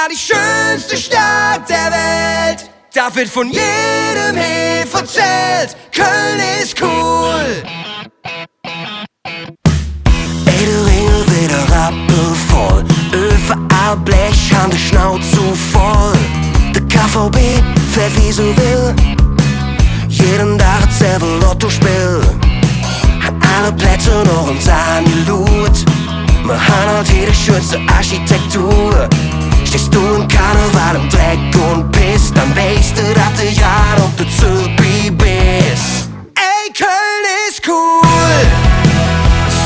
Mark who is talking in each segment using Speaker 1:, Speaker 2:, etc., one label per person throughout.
Speaker 1: die schönste Stadt der Welt. Da wird von jedem hier erzählt, Köln ist cool.
Speaker 2: Ey, der Ringel wieder rappelvoll, überall Blech an der Schnauze voll. Der KVB fährt wie so will, jeden Tag selber Lottospiel. An alle Plätze noch ein Sahne-Lut, wir haben halt hier die schönste Architektur. Stehst du im Karneval im Dreck und Piss, dann weißt du, dass du ja noch der Zülpi bist.
Speaker 1: Ey, Köln ist cool,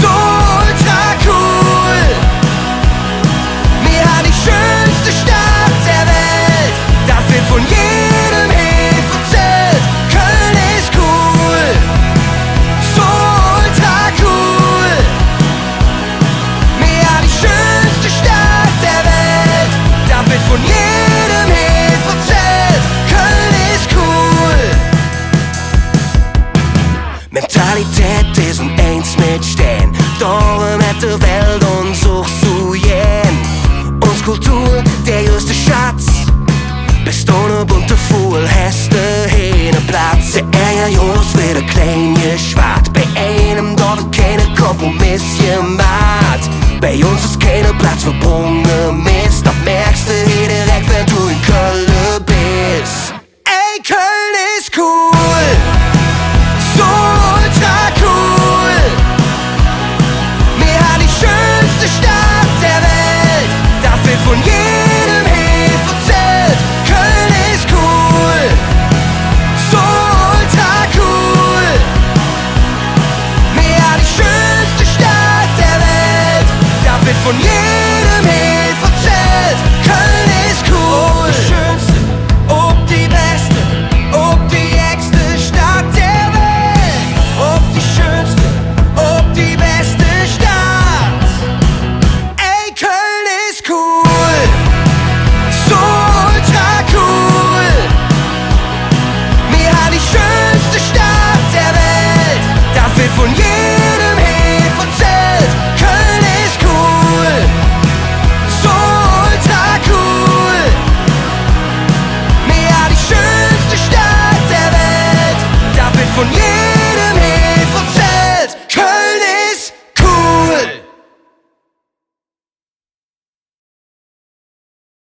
Speaker 1: so ultra cool. Wir haben die schönste Stadt der Welt, da wird von jedem hier erzählt. Köln ist cool, so ultra cool. Wir haben die schönste Stadt der Welt, da wird von jedem hier erzählt. Köln ist cool.
Speaker 2: Mentalität ist und eins mit Stehen, darum hat der Welt uns auch so jen. Uns Kultur, der größte Schatz, bist ohne bunte Fuhl, hast du hier einen Platz. Der Ärger Jungs wird ein kleiner Schwart, bei einem da wird keine Kompromiss gemacht. Bei uns ist kein Platz für Brunnen Mist, das merkst du hier direkt, wenn du in Köln bist.
Speaker 1: Ey, Köln ist cool, so ultra cool. Wir haben die schönste Stadt der Welt, da wird von jedem hier erzählt. Köln ist cool, so ultra cool. Wir haben die schönste Stadt der Welt, da wird von jedem